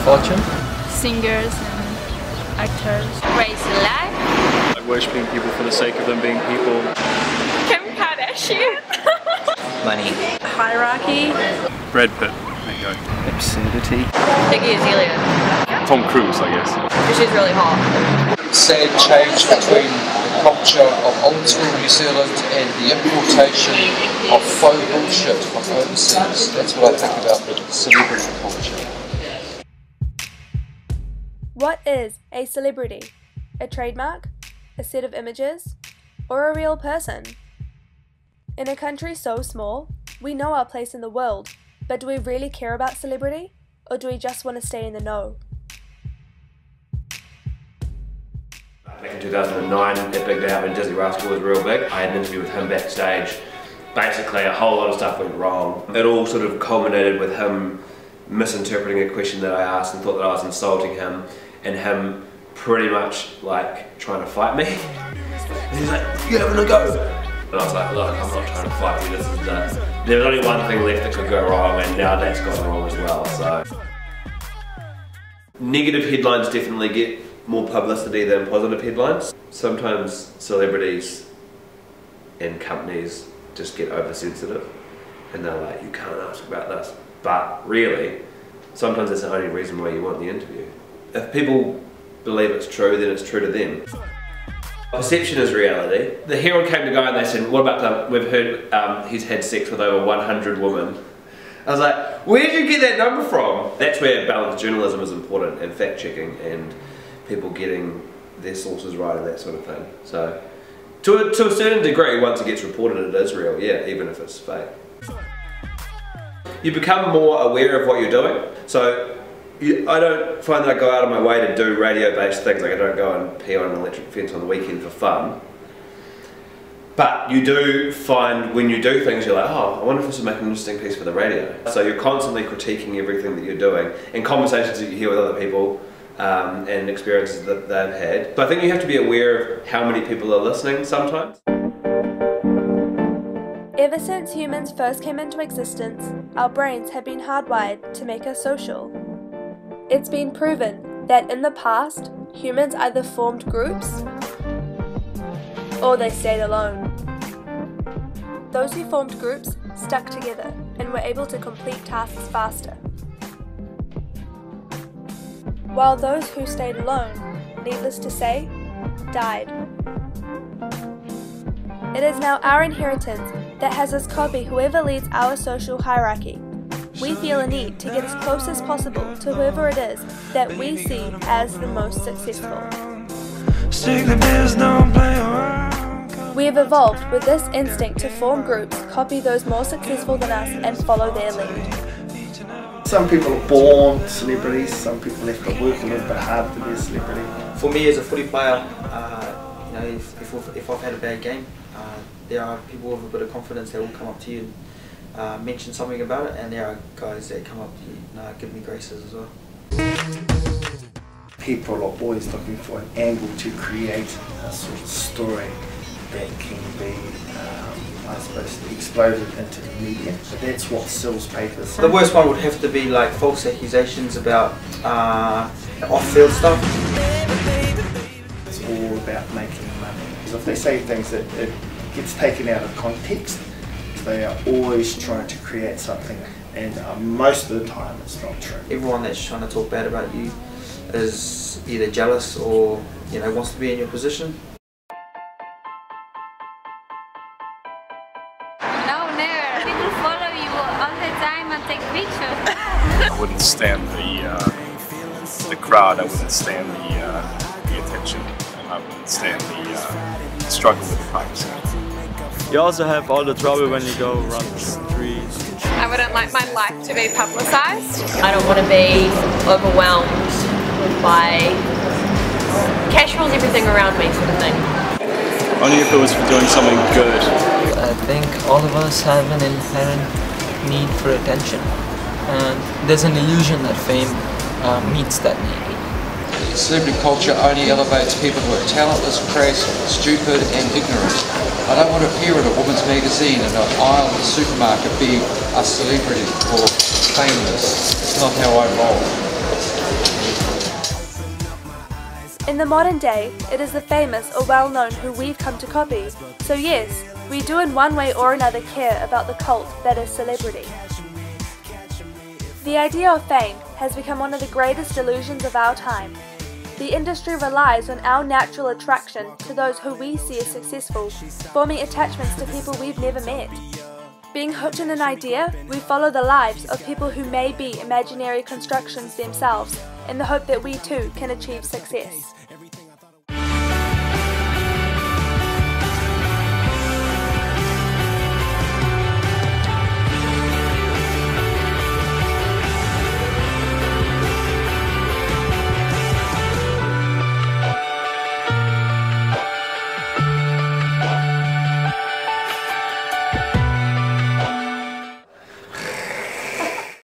fortune. Singers and actors. Crazy life. Like worshipping people for the sake of them being people. Kim Kardashian. Money. Hierarchy. Brad Pitt. There you go. Absurdity. Iggy Azalea. Tom Cruise, I guess. Because she's really hot. Sad change between the culture of old school New Zealand and the importation of faux bullshit from overseas. That's what I think about the celebrity culture. What is a celebrity? A trademark? A set of images? Or a real person? In a country so small, we know our place in the world, but do we really care about celebrity? Or do we just want to stay in the know? Back in 2009, that big day out when Disney Rascal was real big, I had an interview with him backstage. Basically, a whole lot of stuff went wrong. It all sort of culminated with him misinterpreting a question that I asked and thought that I was insulting him, and him pretty much like trying to fight me. And he's like, "You having a go?" And I was like, "Look, I'm not trying to fight you. This is there was only one thing left that could go wrong, and now that's gone wrong as well." So, negative headlines definitely get more publicity than positive headlines. Sometimes celebrities and companies just get oversensitive, and they're like, "You can't ask about this." But really, sometimes that's the only reason why you want the interview. If people believe it's true, then it's true to them. Perception is reality. The Herald came to Guy and they said, "What about we've heard he's had sex with over 100 women." I was like, "Where did you get that number from?" That's where balanced journalism is important, and fact checking, and people getting their sources right and that sort of thing. So, to a certain degree, once it gets reported, it is real, yeah, even if it's fake. You become more aware of what you're doing. So, I don't find that I go out of my way to do radio-based things. Like I don't go and pee on an electric fence on the weekend for fun. But you do find when you do things, you're like, "Oh, I wonder if this will make an interesting piece for the radio." So you're constantly critiquing everything that you're doing, and conversations that you hear with other people, and experiences that they've had. So I think you have to be aware of how many people are listening sometimes. Ever since humans first came into existence, our brains have been hardwired to make us social. It's been proven that in the past, humans either formed groups or they stayed alone. Those who formed groups stuck together and were able to complete tasks faster, while those who stayed alone, needless to say, died. It is now our inheritance that has us copy whoever leads our social hierarchy. We feel a need to get as close as possible to whoever it is that we see as the most successful. We have evolved with this instinct to form groups, copy those more successful than us, and follow their lead. Some people are born celebrities, some people have to work a little bit hard to be a celebrity. For me as a footy player, you know, if I've had a bad game, there are people with a bit of confidence that will come up to you and mention something about it, and there are guys that come up to you and give me graces as well. People are always looking for an angle to create a sort of story that can be, I suppose, exploded into the media. But that's what sells papers. The worst one would have to be like false accusations about off-field stuff. It's all about making money. If they say things that it gets taken out of context, they are always trying to create something, and most of the time it's not true. Everyone that's trying to talk bad about you is either jealous or, you know, wants to be in your position. No, never. People follow you all the time and take pictures. I wouldn't stand the crowd. I wouldn't stand the attention. I wouldn't stand the struggle with privacy. You also have all the trouble when you go around the streets. I wouldn't like my life to be publicised. I don't want to be overwhelmed by cash rules everything around me sort of thing. Only if it was for doing something good. I think all of us have an inherent need for attention, and there's an illusion that fame meets that need. Celebrity culture only elevates people who are talentless, crass, stupid and ignorant. I don't want to appear in a woman's magazine in an aisle of the supermarket being a celebrity or famous. It's not how I roll. In the modern day, it is the famous or well-known who we've come to copy. So yes, we do in one way or another care about the cult that is celebrity. The idea of fame has become one of the greatest illusions of our time. The industry relies on our natural attraction to those who we see as successful, forming attachments to people we've never met. Being hooked on an idea, we follow the lives of people who may be imaginary constructions themselves in the hope that we too can achieve success.